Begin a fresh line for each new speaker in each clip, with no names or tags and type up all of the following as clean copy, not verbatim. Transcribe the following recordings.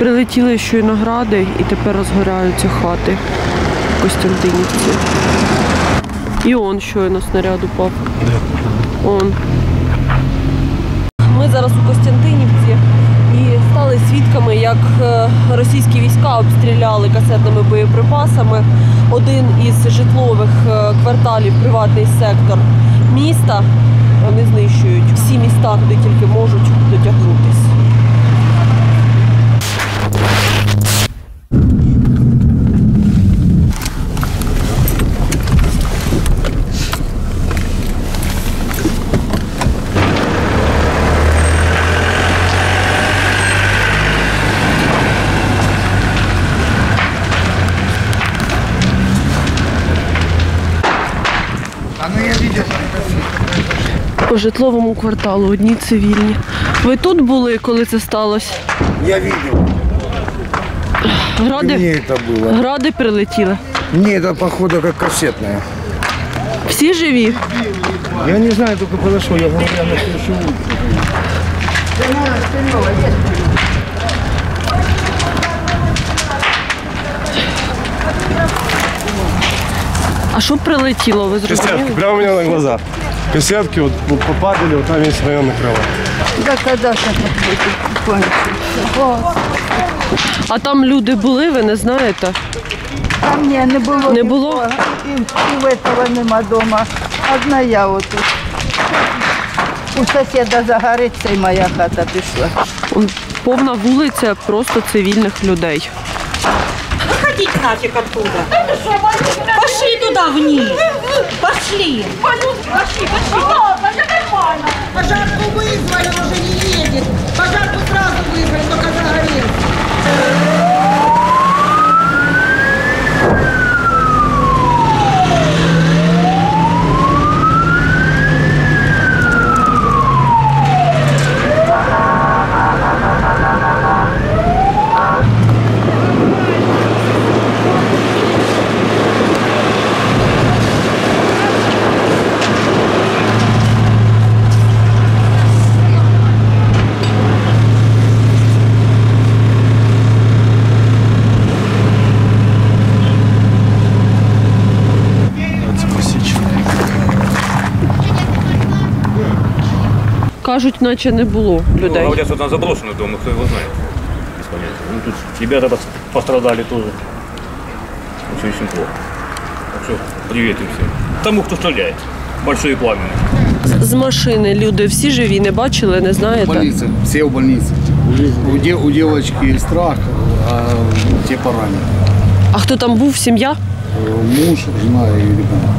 Прилетіли щойно гради і тепер розгоряються хати в Костянтинівці. І он щойно снаряд упав. Он. Ми зараз у Костянтинівці і стали свідками, як російські війська обстріляли касетними боєприпасами один із житлових кварталів, приватний сектор міста. Вони знищують всі міста, куди тільки можуть дотягнутися. По житловому кварталу одні цивільні. Ви тут були, коли це сталося?
Я бачив.
Гради прилетіли?
Ні, це, походу, як касетне.
Всі живі?
Я не знаю, тільки подійшов, я говорю, на першу вулицю.
А що прилетіло, ви зрозуміли?
Кисетки, прямо у меня на глазах. Кисетки вот попадали, вот там весь район накрыло.
Да, когда
А там люди були, ви не знаєте?
Там не було.
Не було?
І в этого нема дома. Одна я отут. У сусіда загориться і моя хата пішла.
Повна вулиця просто цивільних людей.
Выходите нафиг оттуда. Пошли туда вниз. Пошли. Пошли.
Пожарку вызвали, он уже не едет. Пожарку сразу вызвали, только загорелся.
Кажуть, наче не було людей.
Говорят, что там заброшенный дом, но кто его знает. Без понятия. Ну, тут ребята пострадали тоже. Очень плохо. Так что привет им всем. Тому, кто стреляет. Большой и пламенный.
З машини люди всі живі, не бачили, не знаєте?
Больница, все в больнице. У девочки страх, а те поранены.
А хто там був, сім'я?
Муж, жена и ребенок.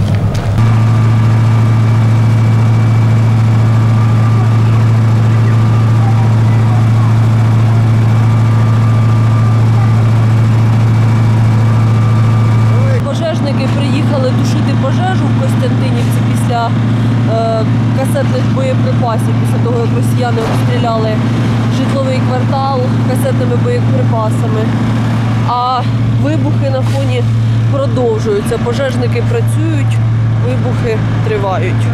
Пожежники приїхали тушити пожежу в Костянтинівці після касетних боєприпасів, після того, як росіяни обстріляли житловий квартал касетними боєприпасами. А вибухи на фоні продовжуються. Пожежники працюють, вибухи тривають.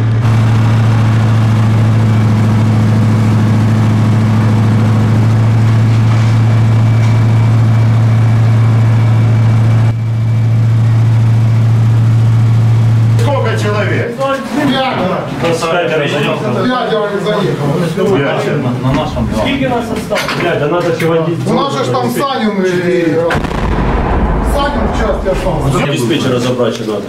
Человек.
На нашем.
Сколько нас осталось? Да надо сегодня.
У нас же там Санин и... Санин в части остался.
Диспетчера забрать надо.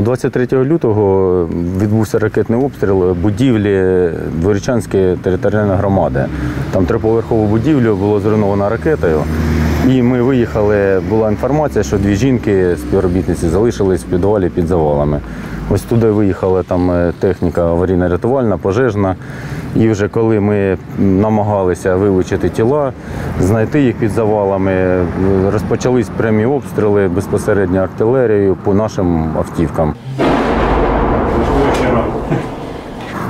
23 лютого відбувся ракетний обстріл будівлі Дворічанської територіальної громади. Там триповерхову будівлю було зруйновано ракетою. І ми виїхали, була інформація, що дві жінки, співробітниці, залишились в підвалі під завалами. Ось туди виїхала там техніка аварійно-рятувальна, пожежна. І вже коли ми намагалися вилучити тіла, знайти їх під завалами, розпочались прямі обстріли безпосередньо артилерією по нашим автівкам.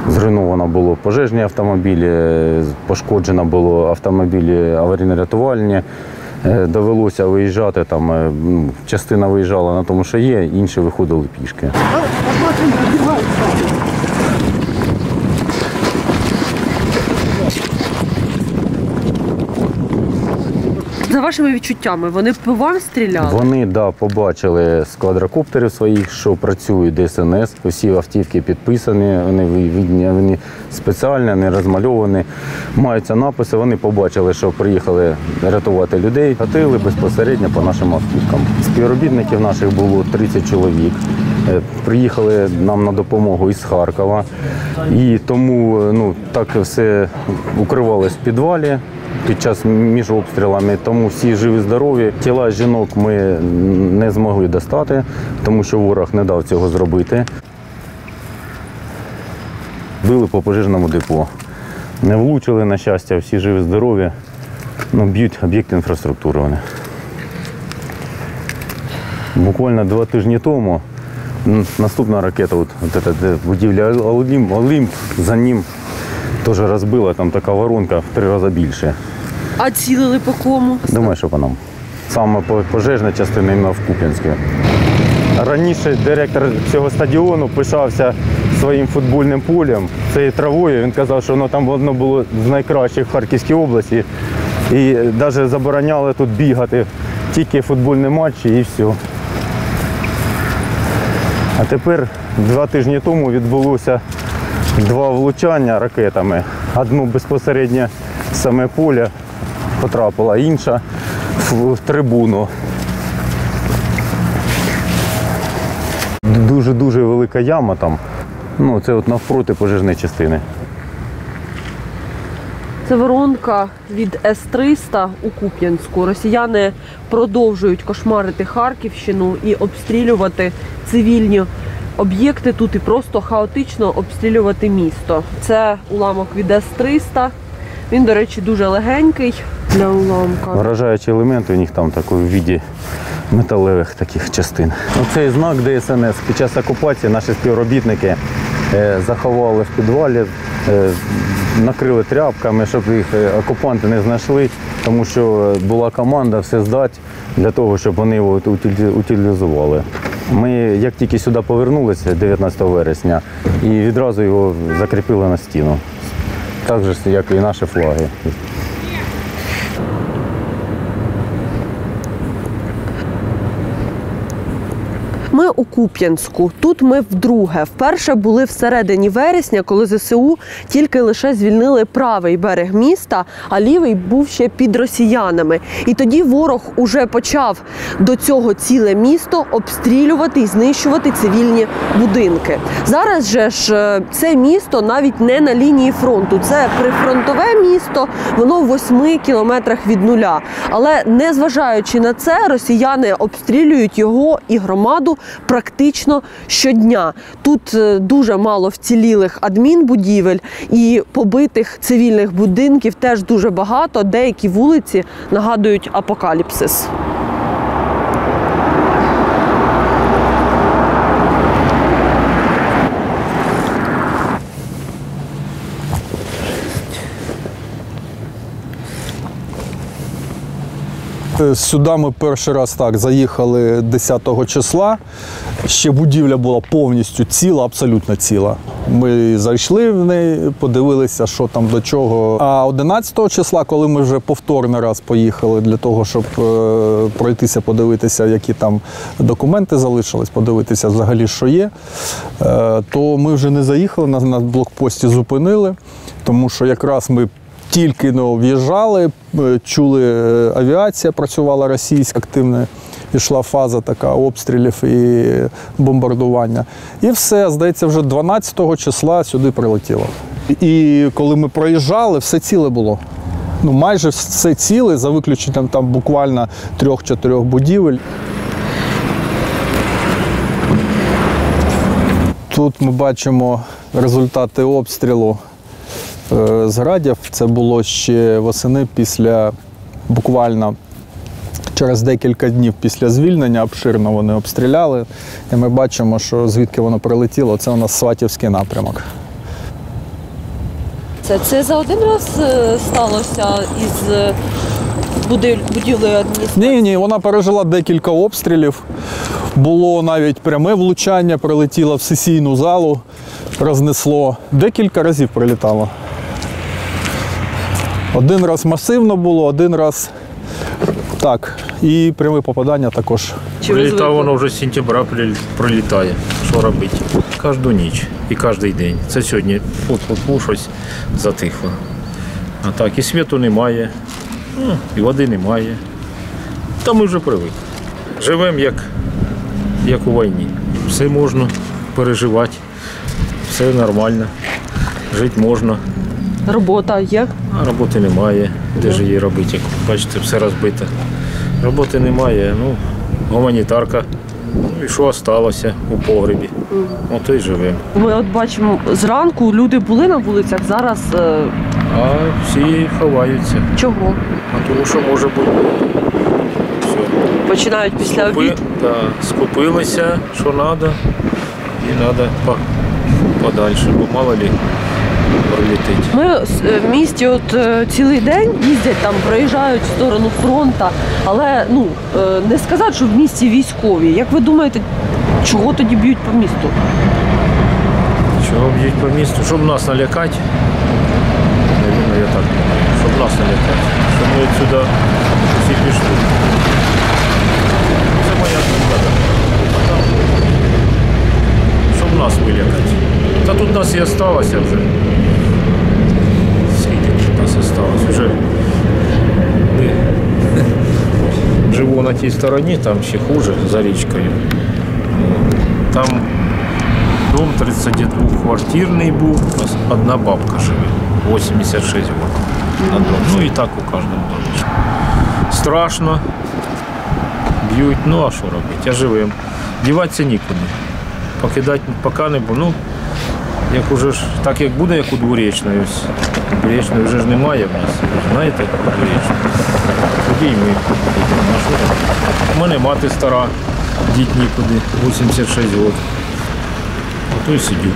Зруйновано було пожежні автомобілі, пошкоджено було автомобілі аварійно-рятувальні. Довелося виїжджати, там частина виїжджала на тому, що є, інші виходили пішки.
вашими відчуттями, вони по вам стріляли?
Вони, побачили з квадрокоптерів своїх, що працюють ДСНС. Усі автівки підписані, вони спеціальні, не розмальовані. Маються написи, вони побачили, що приїхали рятувати людей. Гатили безпосередньо по нашим автівкам. Співробітників наших було 30 чоловік. Приїхали нам на допомогу із Харкова. І тому так все укривалось в підвалі під час між обстрілами, тому всі живі-здорові. Тіла жінок ми не змогли достати, тому що ворог не дав цього зробити. Били по пожежному депо. Не влучили, на щастя, всі живі-здорові, б'ють об'єкти інфраструктури вони. Буквально 2 тижні тому наступна ракета, будівля Олимп, за ним теж розбила, там така воронка в 3 рази більше.
А цілили по кому?
Думаю, що по нам. Саме пожежна частина іменно в Куп'янську. Раніше директор цього стадіону пишався своїм футбольним полем, цією травою. Він казав, що воно там було з найкращих в Харківській області. І навіть забороняли тут бігати, тільки футбольні матчі і все. А тепер 2 тижні тому відбулося 2 влучання ракетами. Одну безпосередньо в саме поле потрапила, інша в трибуну. Дуже-дуже велика яма там. Це навпроти пожежної частини.
Це воронка від С-300 у Куп'янську. Росіяни продовжують кошмарити Харківщину і обстрілювати цивільні об'єкти тут і просто хаотично обстрілювати місто. Це уламок від С-300. Він, до речі, дуже легенький для уламка.
Вражаючі елементи у них там в виді металевих таких частин. Цей знак ДСНС під час окупації наші співробітники заховали в підвалі, накрили тряпками, щоб їх окупанти не знайшли, тому що була команда все здати для того, щоб вони його утилізували. Ми, як тільки сюди повернулися 19 вересня, і відразу його закріпили на стіну. Так же, як і наші флаги.
Ми у Куп'янську. Тут ми вдруге. Вперше були всередині вересня, коли ЗСУ тільки лише звільнили правий берег міста, а лівий був ще під росіянами. І тоді ворог уже почав до цього ціле місто обстрілювати і знищувати цивільні будинки. Зараз же ж це місто навіть не на лінії фронту. Це прифронтове місто, воно в 8 кілометрах від нуля. Але незважаючи на це, росіяни обстрілюють його і громаду практично щодня. Тут дуже мало вцілілих адмінбудівель і побитих цивільних будинків теж дуже багато. Деякі вулиці нагадують апокаліпсис.
Сюди ми перший раз заїхали 10 числа. Ще будівля була повністю ціла, абсолютно ціла. Ми зайшли в неї, подивилися, що там до чого. А 11 числа, коли ми вже повторний раз поїхали для того, щоб пройтися, подивитися, які там документи залишились, подивитися взагалі, що є, то ми вже не заїхали, нас на блокпості зупинили, тому що якраз ми тільки в'їжджали, чули, авіація працювала російська, активна, йшла фаза така обстрілів і бомбардування. І все, здається, вже 12 числа сюди прилетіло. І коли ми проїжджали, все ціле було. Майже все ціле, за виключенням там буквально 3-4 будівель. Тут ми бачимо результати обстрілу з градів. Це було ще восени буквально через декілька днів після звільнення, обширно вони обстріляли. І ми бачимо, що звідки воно прилетіло, це у нас Сватівський напрямок.
Це за один раз сталося із будівлею адміністрації?
Ні, вона пережила декілька обстрілів. Було навіть пряме влучання, прилетіло в сесійну залу, рознесло. Декілька разів прилітало. Один раз масивно було, один раз Так, і пряме попадання також.
Чи ви
Прилітав
звикли?
воно вже з сентября прилітає. Що робити? Кожну ніч і кожен день. Це сьогодні щось затихло. А так, і світу немає, і води немає. Та ми вже привикли. Живемо як у війні. Все можна переживати, все нормально, жити можна.
Робота є?
А роботи немає. Де ж її робити? Як бачите, все розбито. Роботи немає, гуманітарка. Ну і що залишилося у погребі? Ото й живемо.
Ми от бачимо, зранку люди були на вулицях, зараз
А всі ховаються.
чого?
А тому що може бути. Все.
Починають після обіду.
Да, скупилися, що треба, і треба подальше, бо мало ли прилетить.
Ми в місті цілий день їздять там, проїжджають в сторону фронту, але не сказати, що в місті військові. Як ви думаєте, чого тоді б'ють по місту?
Чого б'ють по місту? Щоб нас налякати. Навірно, я так думаю. Щоб нас налякати. Щоб ми відсюди всі пішли. Це моя думка. Щоб нас вилякати. Та тут нас і залишилося вже. Скільки тут нас залишилося? Вже живу на тій стороні, там ще хуже, за річкою. Там дом 32-квартирний був, одна бабка живе, 86 років. Ну і так у кожному домі. Страшно, б'ють, а що робити, а живемо. Діватися нікуди. Покидати поки не буду. Як уже ж, так як буде, як у Дворічної. Дворічної вже ж немає в нас. Знаєте, Дворічної. Тоді і ми. У мене мати стара, діть нікуди, 86 років. Ото й сидю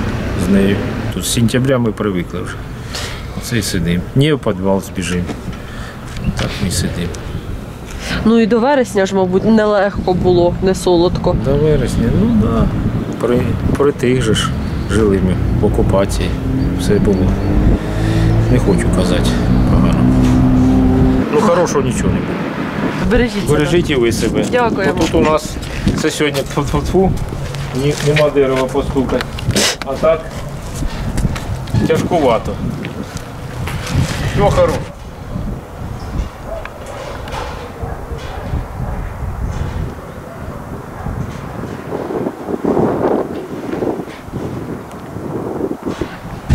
з нею. Тут з сентября ми привикли вже. Оце і сидимо. Не в підвал збіжимо. Так ми сидимо.
Ну і до вересня ж, мабуть, нелегко було, не солодко.
До вересня, да. При тих же ж жили ми в окупації. Все було. Не хочу казати погано. Хорошого нічого не буде. Бережіть і ви себе.
Дякуємо.
Тут у нас це сьогодні тфу-тфу-тфу, нема дерева постукати. А так тяжкувато. Всього хорошого.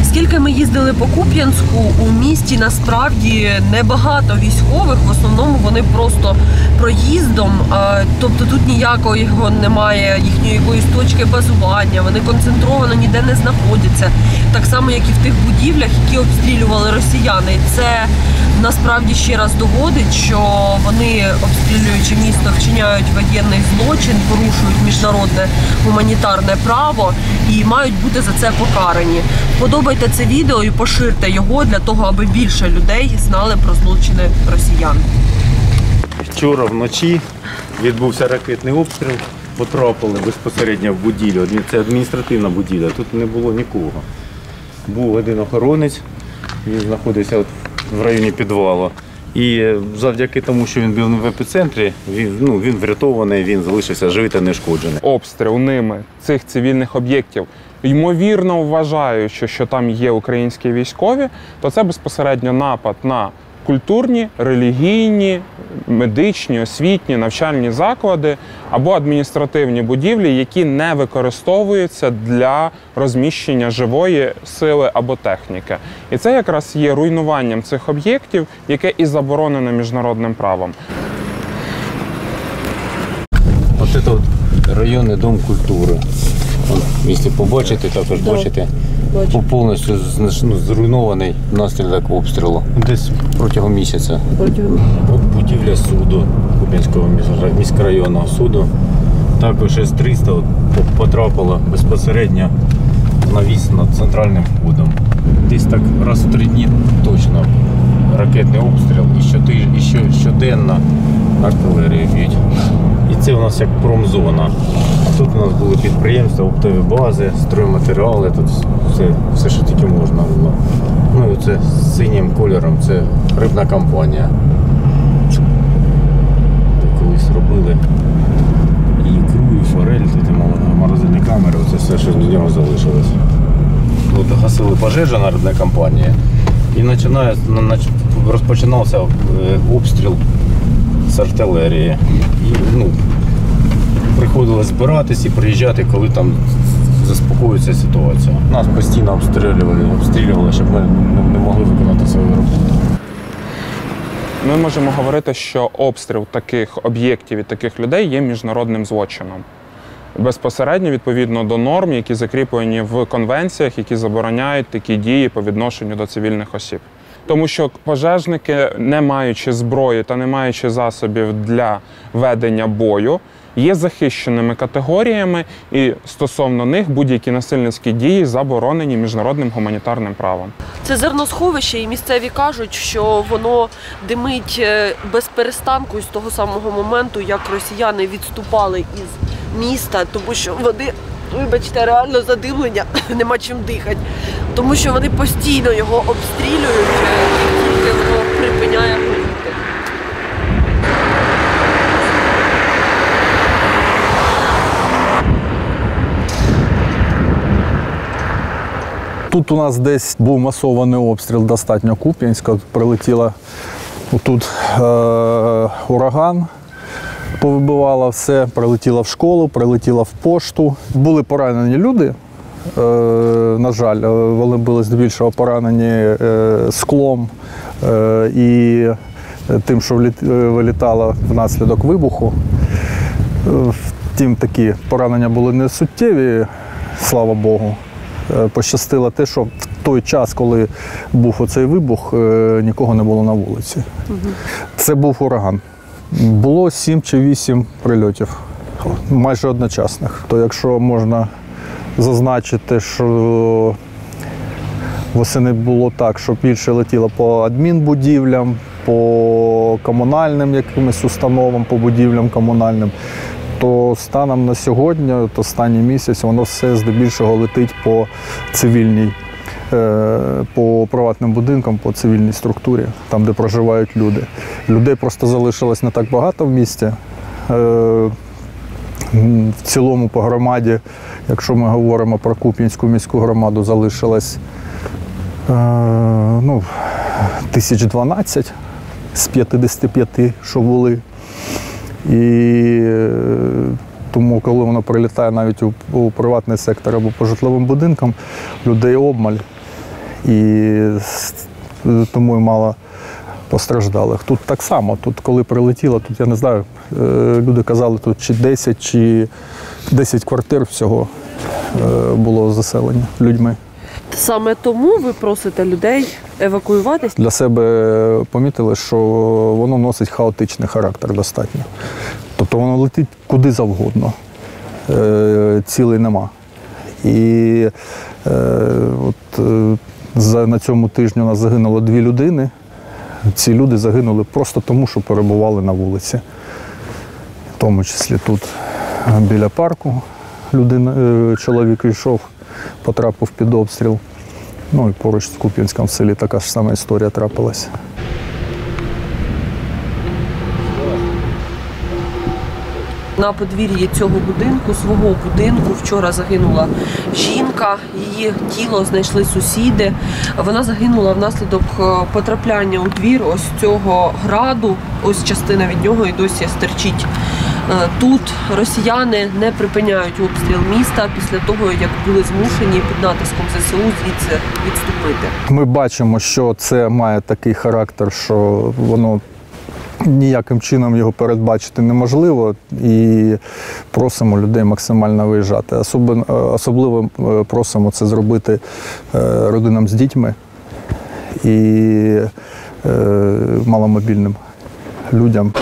Скільки ми їздили по Куп'янську, у місті насправді небагато військових, в основному вони просто проїздом, тобто тут ніякого немає, їхньої якоїсь точки базування, вони концентровано ніде не знаходяться, так само, як і в тих будівлях, які обстрілювали росіяни. І це насправді ще раз доводить, що вони, обстрілюючи місто, вчиняють воєнний злочин, порушують міжнародне гуманітарне право і мають бути за це покарані. Подобайте це відео і поширте його для того, аби більше людей знали про злочини росіян.
Вчора вночі відбувся ракетний обстріл, потрапили безпосередньо в будівлю. Це адміністративна будівля, тут не було нікого. Був один охоронець, він знаходився в районі підвалу. І завдяки тому, що він був в епіцентрі, він врятований, він залишився живий та нешкоджений.
Обстріл ними цих цивільних об'єктів, ймовірно вважаючи, що там є українські військові, то це безпосередньо напад на культурні, релігійні, медичні, освітні, навчальні заклади або адміністративні будівлі, які не використовуються для розміщення живої сили або техніки. І це якраз є руйнуванням цих об'єктів, яке і заборонено міжнародним правом.
Ось це районний дом культури. Якщо побачите, також бачите, повністю зруйнований внаслідок обстрілу. Десь протягом місяця. От будівля суду, Куп'янського міськрайонного суду. Також С-300 потрапила безпосередньо в навіс над центральним входом. Десь так раз в 3 дні точно ракетний обстріл і щоденно артилерію б'ють. І це у нас як промзона. Тут у нас були підприємства, оптові бази, стройматеріали, тут все, що тільки можна було. Ну і це з синім кольором, це рибна компанія. залишилось. Тут гасили пожежі на родній компанії і розпочинався обстріл з артилерії. І, приходилось збиратись і приїжджати, коли там заспокоюється ситуація. Нас постійно обстрілювали, щоб ми не могли виконати свою роботу.
Ми можемо говорити, що обстріл таких об'єктів і таких людей є міжнародним злочином. Безпосередньо відповідно до норм, які закріплені в конвенціях, які забороняють такі дії по відношенню до цивільних осіб. Тому що пожежники, не маючи зброї та не маючи засобів для ведення бою, є захищеними категоріями, і стосовно них будь-які насильницькі дії заборонені міжнародним гуманітарним правом.
Це зерносховище, і місцеві кажуть, що воно димить без перестанку з того самого моменту, як росіяни відступали із міста, тому що вони, вибачте, реально задимлення, нема чим дихати, тому що вони постійно його обстрілюють, і тільки воно припиняє горіти.
Тут у нас десь був масований обстріл достатньо Куп'янська. Прилетіла тут ураган, повибивала все, прилетіла в школу, прилетіла в пошту. Були поранені люди, на жаль, вони були здебільшого поранені склом і тим, що вилітало внаслідок вибуху. Втім, такі поранення були не суттєві, слава Богу. Пощастило те, що в той час, коли був оцей вибух, нікого не було на вулиці. Це був ураган. Було 7 чи 8 прильотів, майже одночасних. То якщо можна зазначити, що восени було так, що більше летіло по адмінбудівлям, по комунальним якимось установам, по будівлям комунальним, то станом на сьогодні, от останній місяць, воно все здебільшого летить по цивільній, по приватним будинкам, по цивільній структурі, там, де проживають люди. Людей просто залишилось не так багато в місті. В цілому по громаді, якщо ми говоримо про Куп'янську міську громаду, залишилось 1012 з 55, що були. І тому, коли воно прилітає навіть у приватний сектор або по житловим будинкам, людей обмаль. І тому і мало постраждалих. Тут так само, тут коли прилетіло, тут я не знаю, люди казали, тут чи 10 квартир всього було заселені людьми.
Саме тому ви просите людей евакуюватись?
Для себе помітили, що воно носить хаотичний характер достатньо. Тобто воно летить куди завгодно, цілей нема. І на цьому тижні у нас загинуло 2 людини. Ці люди загинули просто тому, що перебували на вулиці. В тому числі тут біля парку чоловік йшов, потрапив під обстріл. Ну і поруч з Куп'янськом в селі така ж сама історія трапилася.
На подвір'ї цього будинку, свого будинку, вчора загинула жінка, її тіло знайшли сусіди. Вона загинула внаслідок потрапляння у двір ось цього граду, ось частина від нього і досі стерчить. Тут росіяни не припиняють обстріл міста після того, як були змушені під натиском ЗСУ звідси відступити.
Ми бачимо, що це має такий характер, що воно ніяким чином його передбачити неможливо, і просимо людей максимально виїжджати. Особливо просимо це зробити родинам з дітьми і маломобільним людям.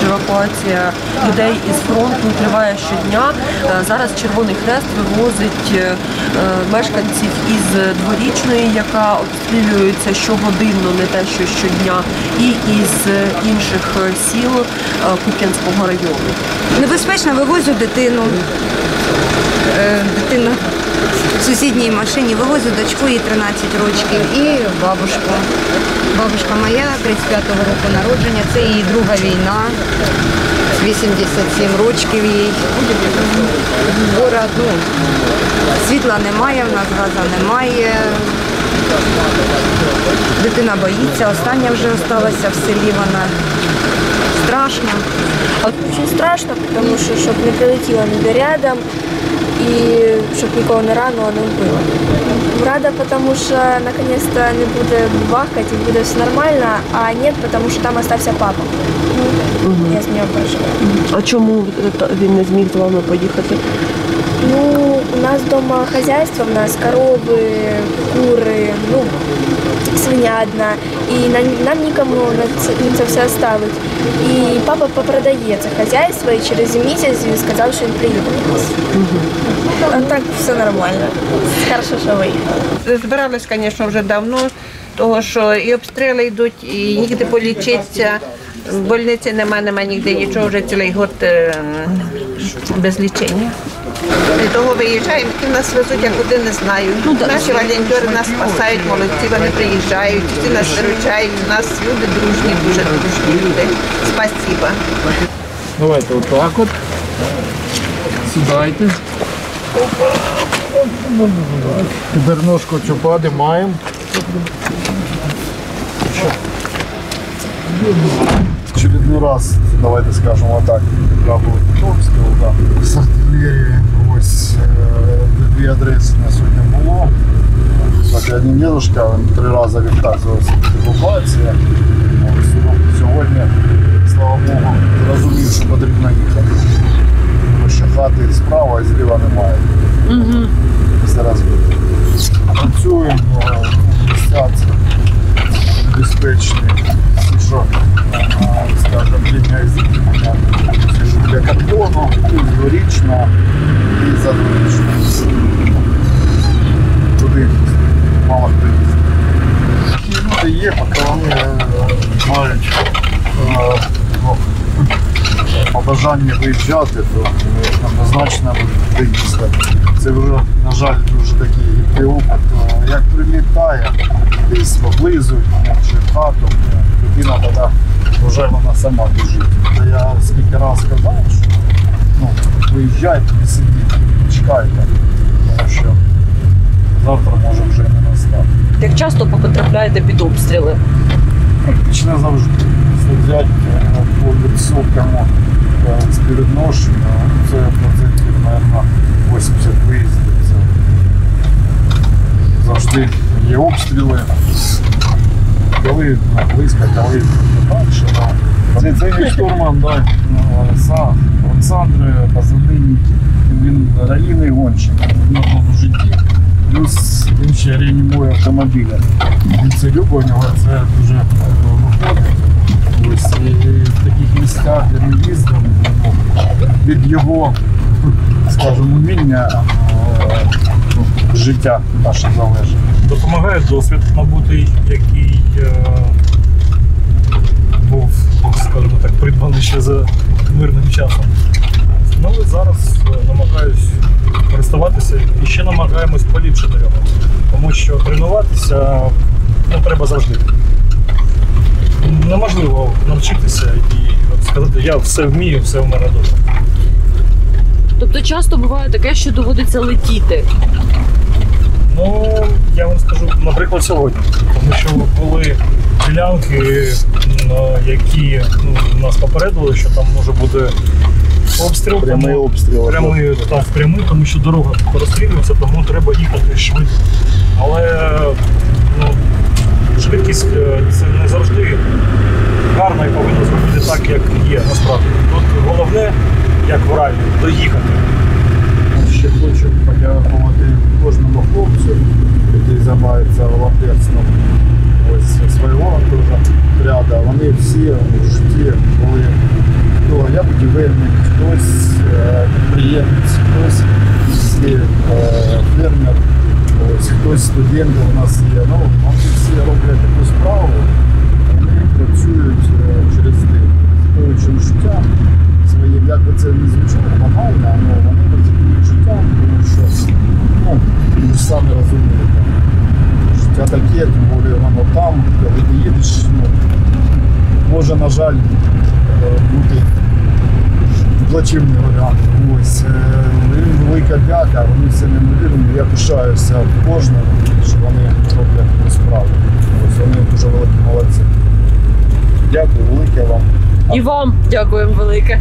Евакуація людей із фронту триває щодня. Зараз Червоний Хрест вивозить мешканців із Дворічної, яка обстрілюється щогодинно, не те що щодня, і із інших сіл Куп'янського району.
Небезпечно, вивозю дитину. Дитина в сусідній машині, вивозю дочку, їй 13 років, і бабушку. Бабушка моя 35-го року народження, це її друга війна, 87 років їй. Город, світла немає, в нас газу немає. Дитина боїться, остання вже залишилася в селі, вона страшно.
Очень страшно, потому что, чтобы не прилетело ніде рядом и чтобы никого не ранило, не вбило. Рада, потому что наконец-то не буде бахкать и буде все нормально, а нет, потому что там остався папа. Я з нього переживаю.
А чому він не зміг з вами поїхати?
Ну, у нас дома хозяйство, у нас коровы, куры, свиня одна. И нам никому це все оставить. И папа попродає це хозяйство, і через місяць він сказав, що він приїде до нас. А так все нормально. Хорошо, що виїхали.
Збирались, звісно, вже давно, тому що і обстріли йдуть, і ніде полічитися. В больниці нема ніде нічого, вже цілий год без лічення. І того виїжджаємо, і нас везуть, я куди не знаю. Наші волонтери нас спасають, молодці, вони приїжджають, всі нас виручають, у нас люди дружні, дуже дружні люди. Спасибо.
Давайте отак от. Сідайте.
Тепер ножку цю підіймаємо. Очередной раз, давайте скажем вот так, були обстріл, да, з артилерії, ось дві адреси на сьогодні було. Так, один дедушка, він 3 рази відказувався від евакуації. Сьогодні, слава Богу, розумів, що потрібно їхати. Тому що хати справа і зліва немає. Зараз працюємо, місця безпечні. Що, скажімо, лінія зіткнення для картону, дворічна і задворічна. Туди мало хто їздить. Такі люди є, поки вони мають побажання виїжджати, то однозначно будуть їздити. Це вже, на жаль, дуже такий гіркий опит. Як прилітає, десь поблизу, чи в хату, людина тоді вже вона сама біжить. Я скільки разів казав, що виїжджайте, не сидіть, чекайте, тому що завтра може вже не настати.
Як часто потрапляєте під обстріли?
Практично завжди. Сидять по відсоткам співвідношення, це процентів, мабуть, 80 виїздів. Завжди є обстріли, коли близько, коли далі. Це є штурман, Олександр Позивний, він ралійний гонщик в житті, плюс він ще реанімує автомобілі. Він це любить, у нього це дуже виходить. Ось, і в таких місцях, де ми їздимо, від його, скажімо, уміння життя наше залежить.
Допомагає досвід набутий, який був, скажімо так, придбаний ще за мирним часом. Ну і зараз намагаюсь користуватися і ще намагаємось поліпшити його, тому що тренуватися треба завжди. Неможливо навчитися і сказати, я все вмію, все в мене добре.
Тобто часто буває таке, що доводиться летіти?
Ну, я вам скажу, наприклад, сьогодні. Тому що були ділянки, які нас попередили, що там може бути обстріл.
Прямий обстріл.
Прямий, тому що дорога розстрілюється, тому треба їхати швидко. Але швидкість це не завжди гарно і повинно зробити так, як є насправді. Тут головне, як в ралі, доїхати.
Ще хочу подякувати кожному хлопцю, який займається волонтерством свого ряду. Вони всі в житті були, я будівельник, хтось підприємець, хтось фермер, хтось студент у нас є. Вони всі роблять таку справу, вони працюють через день, ризикуючи життям своїм, як би це не звучало банально, але вони ризикують життям, тому що самі розумієте. Життя таке, тим більше воно там, коли ти їдеш, ну, може, на жаль, бути плачевний варіант. Ось, велика дяка, вони все неймовірні. Я пишаюся кожним, що вони роблять таку справу. Ось, вони дуже великі молодці. Дякую велике вам.
І вам дякуємо велике.